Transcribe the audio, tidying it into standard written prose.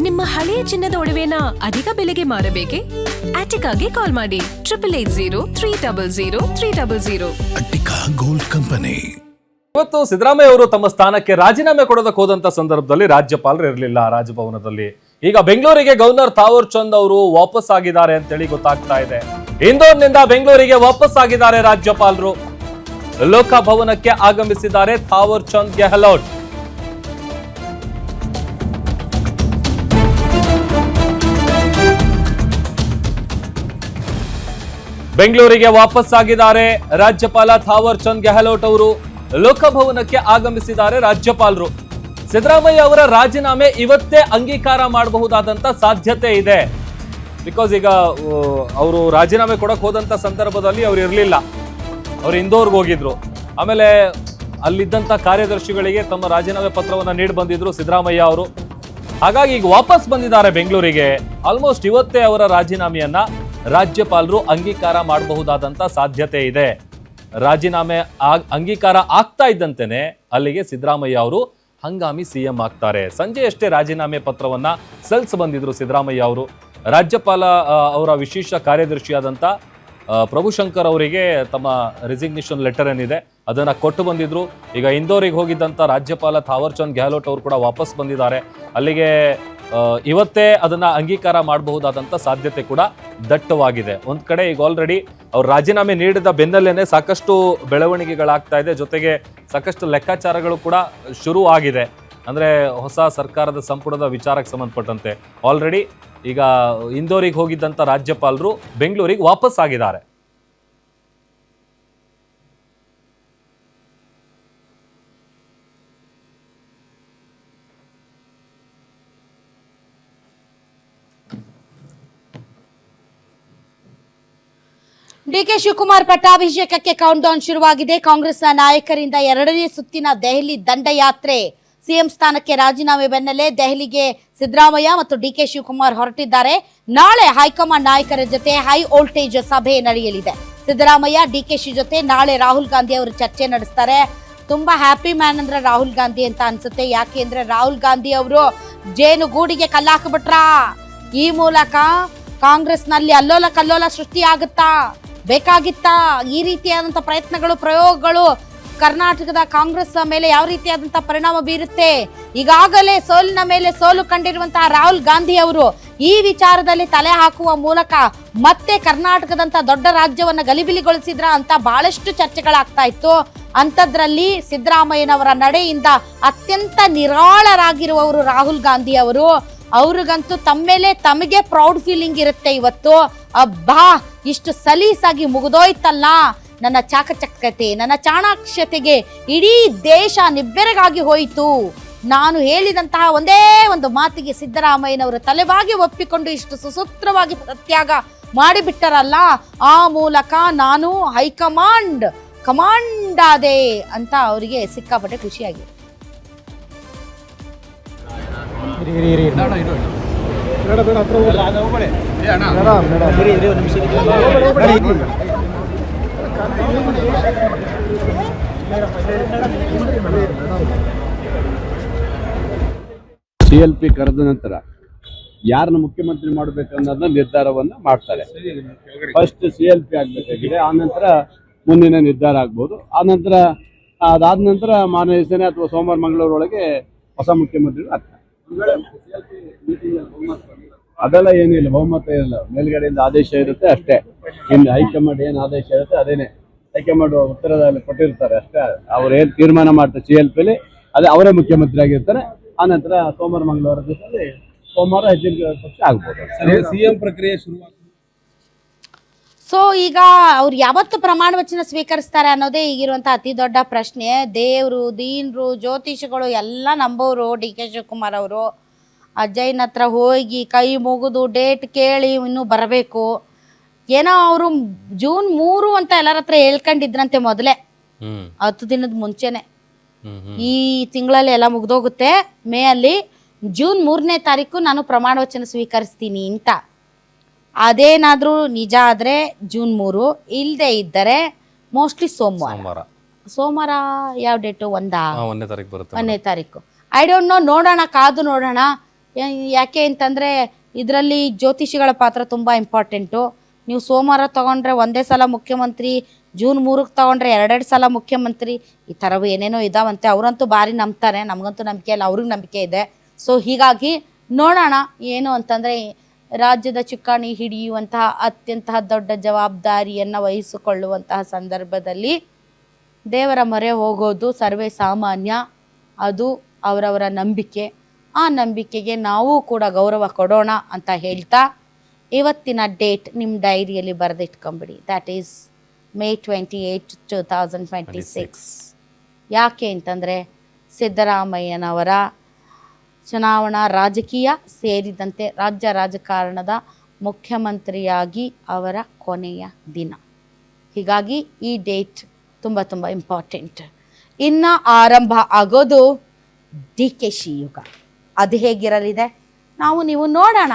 ನಿಮ್ಮ ಹಳೆಯ ಚಿನ್ನದ ಒಡವೆನ ಅಧಿಕ ಬೆಲೆಗೆ ಮಾರಬೇಕೆ? ಆಟಿಕಾಗೆ ಕಾಲ್ ಮಾಡಿ 8880 ಅಟ್ಟಿಕಾ ಗೋಲ್ಡ್ ಕಂಪನಿ. ಇವತ್ತು ಸಿದ್ದರಾಮಯ್ಯ ಅವರು ತಮ್ಮ ಸ್ಥಾನಕ್ಕೆ ರಾಜೀನಾಮೆ ಕೊಡೋದಕ್ಕೆ ಹೋದಂತ ಸಂದರ್ಭದಲ್ಲಿ ರಾಜ್ಯಪಾಲರು ಇರಲಿಲ್ಲ ರಾಜಭವನದಲ್ಲಿ. ಈಗ ಬೆಂಗಳೂರಿಗೆ ಗವರ್ನರ್ ಥಾವರ್ ಚಂದ್ ಅವರು ವಾಪಸ್ ಆಗಿದ್ದಾರೆ ಅಂತೇಳಿ ಗೊತ್ತಾಗ್ತಾ ಇದೆ. ಇಂದೋರ್ನಿಂದ ಬೆಂಗಳೂರಿಗೆ ವಾಪಸ್ ಆಗಿದ್ದಾರೆ ರಾಜ್ಯಪಾಲರು. ಲೋಕಭವನಕ್ಕೆ ಆಗಮಿಸಿದ್ದಾರೆ ಥಾವರ್ ಚಂದ್ ಗೆಹ್ಲೋಟ್. ಬೆಂಗಳೂರಿಗೆ ವಾಪಸ್ ಆಗಿದ್ದಾರೆ ರಾಜ್ಯಪಾಲ ಥಾವರ್ ಚಂದ್ ಗೆಹ್ಲೋಟ್ ಅವರು. ಲೋಕಭವನಕ್ಕೆ ಆಗಮಿಸಿದ್ದಾರೆ ರಾಜ್ಯಪಾಲರು. ಸಿದ್ದರಾಮಯ್ಯ ಅವರ ರಾಜೀನಾಮೆ ಇವತ್ತೇ ಅಂಗೀಕಾರ ಮಾಡಬಹುದಾದಂತ ಸಾಧ್ಯತೆ ಇದೆ. ಬಿಕಾಸ್ ಈಗ ಅವರು ರಾಜೀನಾಮೆ ಕೊಡಕ್ ಹೋದಂತ ಸಂದರ್ಭದಲ್ಲಿ ಅವ್ರು ಇರಲಿಲ್ಲ, ಅವ್ರು ಇಂದೋರ್ಗೆ ಹೋಗಿದ್ರು. ಆಮೇಲೆ ಅಲ್ಲಿದ್ದಂತ ಕಾರ್ಯದರ್ಶಿಗಳಿಗೆ ತಮ್ಮ ರಾಜೀನಾಮೆ ಪತ್ರವನ್ನ ನೀಡಿ ಬಂದಿದ್ರು ಸಿದ್ದರಾಮಯ್ಯ ಅವರು. ಹಾಗಾಗಿ ಈಗ ವಾಪಸ್ ಬಂದಿದ್ದಾರೆ ಬೆಂಗಳೂರಿಗೆ. ಆಲ್ಮೋಸ್ಟ್ ಇವತ್ತೇ ಅವರ ರಾಜೀನಾಮೆಯನ್ನ ರಾಜ್ಯಪಾಲರು ಅಂಗೀಕಾರ ಮಾಡಬಹುದಾದಂತ ಸಾಧ್ಯತೆ ಇದೆ. ರಾಜೀನಾಮೆ ಅಂಗೀಕಾರ ಆಗ್ತಾ ಇದ್ದಂತೆನೆ ಅಲ್ಲಿಗೆ ಸಿದ್ದರಾಮಯ್ಯ ಅವರು ಹಂಗಾಮಿ ಸಿಎಂ ಆಗ್ತಾರೆ. ಸಂಜೆಯಷ್ಟೇ ರಾಜೀನಾಮೆ ಪತ್ರವನ್ನ ಸಲ್ಲಿಸಿ ಬಂದಿದ್ರು ಸಿದ್ದರಾಮಯ್ಯ ಅವರು. ರಾಜ್ಯಪಾಲ ಅವರ ವಿಶೇಷ ಕಾರ್ಯದರ್ಶಿಯಾದಂಥ ಪ್ರಭುಶಂಕರ್ ಅವರಿಗೆ ತಮ್ಮ ರೆಸಿಗ್ನೇಷನ್ ಲೆಟರ್ ಏನಿದೆ ಅದನ್ನ ಕೊಟ್ಟು ಬಂದಿದ್ರು. ಈಗ ಇಂದೋರಿಗೆ ಹೋಗಿದ್ದಂಥ ರಾಜ್ಯಪಾಲ ಥಾವರ್ ಚಂದ್ ಗೆಹ್ಲೋಟ್ ಅವರು ಕೂಡ ವಾಪಸ್ ಬಂದಿದ್ದಾರೆ. ಅಲ್ಲಿಗೆ ಇವತ್ತೇ ಅದನ್ನ ಅಂಗೀಕಾರ ಮಾಡಬಹುದಾದಂಥ ಸಾಧ್ಯತೆ ಕೂಡ ದಟ್ಟವಾಗಿದೆ. ಒಂದ್ ಕಡೆ ಈಗ ಆಲ್ರೆಡಿ ಅವ್ರು ರಾಜೀನಾಮೆ ನೀಡಿದ ಬೆನ್ನಲ್ಲೇನೆ ಸಾಕಷ್ಟು ಬೆಳವಣಿಗೆಗಳಾಗ್ತಾ ಇದೆ. ಜೊತೆಗೆ ಸಾಕಷ್ಟು ಲೆಕ್ಕಾಚಾರಗಳು ಕೂಡ ಶುರು ಆಗಿದೆ. ಅಂದ್ರೆ ಹೊಸ ಸರ್ಕಾರದ ಸಂಪುಟದ ವಿಚಾರಕ್ಕೆ ಸಂಬಂಧಪಟ್ಟಂತೆ ಆಲ್ರೆಡಿ ಈಗ ಇಂದೋರಿಗೆ ಹೋಗಿದ್ದಂಥ ರಾಜ್ಯಪಾಲರು ಬೆಂಗಳೂರಿಗೆ ವಾಪಸ್ ಆಗಿದ್ದಾರೆ. ಡಿಕೆ ಶಿವಕುಮಾರ್ ಪಟ್ಟಾಭಿಷೇಕಕ್ಕೆ ಕೌಂಟ್ ಡೌನ್ ಶುರುವಾಗಿದೆ. ಕಾಂಗ್ರೆಸ್ನ ನಾಯಕರಿಂದ 2ನೇ ಸುತ್ತಿನ ದೆಹಲಿ ದಂಡಯಾತ್ರೆ. ಸಿಎಂ ಸ್ಥಾನಕ್ಕೆ ರಾಜೀನಾಮೆ ಬೆನ್ನಲ್ಲೇ ದೆಹಲಿಗೆ ಸಿದ್ದರಾಮಯ್ಯ ಮತ್ತು ಡಿಕೆ ಶಿವಕುಮಾರ್ ಹೊರಟಿದ್ದಾರೆ. ನಾಳೆ ಹೈಕಮಾಂಡ್ ನಾಯಕರ ಜೊತೆ ಹೈ ವೋಲ್ಟೇಜ್ ಸಭೆ ನಡೆಯಲಿದೆ. ಸಿದ್ದರಾಮಯ್ಯ ಡಿಕೆಶಿ ಜೊತೆ ನಾಳೆ ರಾಹುಲ್ ಗಾಂಧಿ ಅವರು ಚರ್ಚೆ ನಡೆಸ್ತಾರೆ. ತುಂಬಾ ಹ್ಯಾಪಿ ಮ್ಯಾನ್ ಅಂದ್ರೆ ರಾಹುಲ್ ಗಾಂಧಿ ಅಂತ ಅನ್ಸುತ್ತೆ. ಯಾಕೆ ಅಂದ್ರೆ ರಾಹುಲ್ ಗಾಂಧಿ ಅವರು ಜೇನುಗೂಡಿಗೆ ಕಲ್ಲಾಕ್ಬಿಟ್ರ. ಈ ಮೂಲಕ ಕಾಂಗ್ರೆಸ್ನಲ್ಲಿ ಅಲ್ಲೋಲ ಕಲ್ಲೋಲ ಸೃಷ್ಟಿ ಆಗುತ್ತಾ, ಬೇಕಾಗಿತ್ತಾ? ಈ ರೀತಿಯಾದಂಥ ಪ್ರಯತ್ನಗಳು, ಪ್ರಯೋಗಗಳು ಕರ್ನಾಟಕದ ಕಾಂಗ್ರೆಸ್ ಮೇಲೆ ಯಾವ ರೀತಿಯಾದಂಥ ಪರಿಣಾಮ ಬೀರುತ್ತೆ? ಈಗಾಗಲೇ ಸೋಲಿನ ಮೇಲೆ ಸೋಲು ಕಂಡಿರುವಂತಹ ರಾಹುಲ್ ಗಾಂಧಿ ಅವರು ಈ ವಿಚಾರದಲ್ಲಿ ತಲೆ ಹಾಕುವ ಮೂಲಕ ಮತ್ತೆ ಕರ್ನಾಟಕದಂತ ದೊಡ್ಡ ರಾಜ್ಯವನ್ನ ಗಲಿಬಿಲಿಗೊಳಿಸಿದ್ರ ಅಂತ ಬಹಳಷ್ಟು ಚರ್ಚೆಗಳಾಗ್ತಾ ಇತ್ತು. ಅಂಥದ್ರಲ್ಲಿ ಸಿದ್ದರಾಮಯ್ಯನವರ ನಡೆಯಿಂದ ಅತ್ಯಂತ ನಿರಾಳರಾಗಿರುವವರು ರಾಹುಲ್ ಗಾಂಧಿ ಅವರು. ಅವ್ರಿಗಂತೂ ತಮ್ಮ ಮೇಲೆ ತಮಗೆ ಪ್ರೌಡ್ ಫೀಲಿಂಗ್ ಇರುತ್ತೆ ಇವತ್ತು. ಅಬ್ಬಾ, ಇಷ್ಟು ಸಲೀಸಾಗಿ ಮುಗಿದೋಯ್ತಲ್ಲ ನನ್ನ ಚಾಕಚಕ್ಯತೆ, ನನ್ನ ಚಾಣಾಕ್ಷತೆಗೆ ಇಡೀ ದೇಶ ನಿಬ್ಬೆರಗಾಗಿ ಹೋಯಿತು. ನಾನು ಹೇಳಿದಂತಹ ಒಂದೇ ಒಂದು ಮಾತಿಗೆ ಸಿದ್ದರಾಮಯ್ಯನವರು ತಲೆಬಾಗಿ ಒಪ್ಪಿಕೊಂಡು ಇಷ್ಟು ಸುಸೂತ್ರವಾಗಿ ಸತ್ಯಾಗ ಮಾಡಿಬಿಟ್ಟರಲ್ಲ, ಆ ಮೂಲಕ ನಾನು ಹೈಕಮಾಂಡ್ ಕಮಾಂಡ್ ಆದೆ ಅಂತ ಅವರಿಗೆ ಸಿಕ್ಕಾಪಟ್ಟೆ ಖುಷಿಯಾಗಿದೆ. CLP ಕರೆದ ನಂತರ ಯಾರನ್ನ ಮುಖ್ಯಮಂತ್ರಿ ಮಾಡಬೇಕನ್ನೋದನ್ನ ನಿರ್ಧಾರವನ್ನ ಮಾಡ್ತಾರೆ. ಫಸ್ಟ್ CLP ಆಗ್ಬೇಕಾಗಿದೆ, ಆನಂತರ ಮುಂದಿನ ನಿರ್ಧಾರ ಆಗ್ಬೋದು. ಆನಂತರ ಅದಾದ ನಂತರ ಮಾರನೇ ದಿವಸನೇ ಅಥವಾ ಸೋಮವಾರ ಮಂಗಳೂರೊಳಗೆ ಹೊಸ ಮುಖ್ಯಮಂತ್ರಿಗಳು ಆಗ್ತಾರೆ. ಅದೆಲ್ಲ ಏನಿಲ್ಲ, ಬಹುಮತ ಇಲ್ಲ, ಮೇಲ್ಗಡೆಯಿಂದ ಆದೇಶ ಇರುತ್ತೆ ಅಷ್ಟೇ. ಇನ್ನು ಹೈಕಮಾಂಡ್ ಏನು ಆದೇಶ ಇರುತ್ತೆ ಅದೇನೆ ಹೈಕಮಾಂಡ್ ಉತ್ತರದಲ್ಲಿ ಕೊಟ್ಟಿರ್ತಾರೆ ಅಷ್ಟೇ. ಅವ್ರು ಏನು ತೀರ್ಮಾನ ಮಾಡ್ತಾರೆ CLPಲಿ ಅದೇ ಅವರೇ ಮುಖ್ಯಮಂತ್ರಿ ಆಗಿರ್ತಾರೆ. ಆನಂತರ ಸೋಮವಾರ ಮಂಗಳವಾರ ದಿವಸದಲ್ಲಿ ಸೋಮವಾರ ಹೆಚ್ಚಿನ ಪಕ್ಷ ಆಗ್ಬೋದು. ಸಿಎಂ ಪ್ರಕ್ರಿಯೆ ಶುರು. ಸೊ ಈಗ ಅವ್ರು ಯಾವತ್ತು ಪ್ರಮಾಣ ವಚನ ಸ್ವೀಕರಿಸ್ತಾರೆ ಅನ್ನೋದೇ ಈಗಿರುವಂತ ಅತಿ ದೊಡ್ಡ ಪ್ರಶ್ನೆ. ದೇವರು, ದೀನ್ರು, ಜ್ಯೋತಿಷಿಗಳು ಎಲ್ಲ ನಂಬೋರು DK ಶಿವಕುಮಾರ್ ಅವರು. ಅಜ್ಜಯ್ಯನ ಹತ್ರ ಹೋಗಿ ಕೈ ಮುಗಿದು ಡೇಟ್ ಕೇಳಿ ಇನ್ನೂ ಬರಬೇಕು. ಏನೋ ಅವರು ಜೂನ್ 3 ಅಂತ ಎಲ್ಲರ ಹತ್ರ ಹೇಳ್ಕೊಂಡಿದ್ರಂತೆ ಮೊದಲೇ, 10 ದಿನದ ಮುಂಚೆನೆ. ಈ ತಿಂಗಳಲ್ಲಿ ಎಲ್ಲ ಮುಗ್ದೋಗುತ್ತೆ. ಮೇ ಅಲ್ಲಿ ಜೂನ್ 3ನೇ ತಾರೀಕು ನಾನು ಪ್ರಮಾಣ ವಚನ ಸ್ವೀಕರಿಸ್ತೀನಿ ಅಂತ. ಅದೇನಾದ್ರೂ ನಿಜ ಆದ್ರೆ ಜೂನ್ 3, ಇಲ್ಲದೆ ಇದ್ದರೆ ಮೋಸ್ಟ್ಲಿ ಸೋಮವಾರ ಯಾವ ಡೇಟು? 1ನೇ ತಾರೀಕು. ಐ ಡೋಂಟ್ ನೋ, ನೋಡೋಣ, ಕಾದು ನೋಡೋಣ. ಯಾಕೆ ಅಂತಂದರೆ ಇದರಲ್ಲಿ ಜ್ಯೋತಿಷಿಗಳ ಪಾತ್ರ ತುಂಬ ಇಂಪಾರ್ಟೆಂಟು. ನೀವು ಸೋಮವಾರ ತೊಗೊಂಡ್ರೆ ಒಂದೇ ಸಲ ಮುಖ್ಯಮಂತ್ರಿ, ಜೂನ್ 3ಕ್ಕೆ ತೊಗೊಂಡ್ರೆ 2 ಸಲ ಮುಖ್ಯಮಂತ್ರಿ, ಈ ಥರವು ಏನೇನೋ ಇದಾವಂತೆ. ಅವರಂತೂ ಭಾರಿ ನಂಬ್ತಾರೆ, ನಮಗಂತೂ ನಂಬಿಕೆ ಇಲ್ಲ, ಅವ್ರಿಗೆ ನಂಬಿಕೆ ಇದೆ. ಸೊ ಹೀಗಾಗಿ ನೋಡೋಣ ಏನು ಅಂತಂದರೆ, ರಾಜ್ಯದ ಚುಕ್ಕಾಣಿ ಹಿಡಿಯುವಂತಹ ಅತ್ಯಂತ ದೊಡ್ಡ ಜವಾಬ್ದಾರಿಯನ್ನು ವಹಿಸಿಕೊಳ್ಳುವಂತಹ ಸಂದರ್ಭದಲ್ಲಿ ದೇವರ ಮೊರೆ ಹೋಗೋದು ಸರ್ವೇ ಸಾಮಾನ್ಯ. ಅದು ಅವರವರ ನಂಬಿಕೆ. ಆ ನಂಬಿಕೆಗೆ ನಾವು ಕೂಡ ಗೌರವ ಕೊಡೋಣ ಅಂತ ಹೇಳ್ತಾ, ಇವತ್ತಿನ ಡೇಟ್ ನಿಮ್ಮ ಡೈರಿಯಲ್ಲಿ ಬರೆದಿಟ್ಕೊಂಬಿಡಿ. That is May 28, 2026. ಯಾಕೆ ಅಂತಂದರೆ ಸಿದ್ದರಾಮಯ್ಯನವರ ಚುನಾವಣಾ ರಾಜಕೀಯ ಸೇರಿದಂತೆ ರಾಜ್ಯ ರಾಜಕಾರಣದ ಮುಖ್ಯಮಂತ್ರಿಯಾಗಿ ಅವರ ಕೊನೆಯ ದಿನ. ಹೀಗಾಗಿ ಈ ಡೇಟ್ ತುಂಬ ತುಂಬ ಇಂಪಾರ್ಟೆಂಟ್. ಇನ್ನು ಆರಂಭ ಆಗೋದು DK ಯುಗ. ಅದು ಹೇಗಿರಲಿದೆ ನಾವು ನೀವು ನೋಡೋಣ.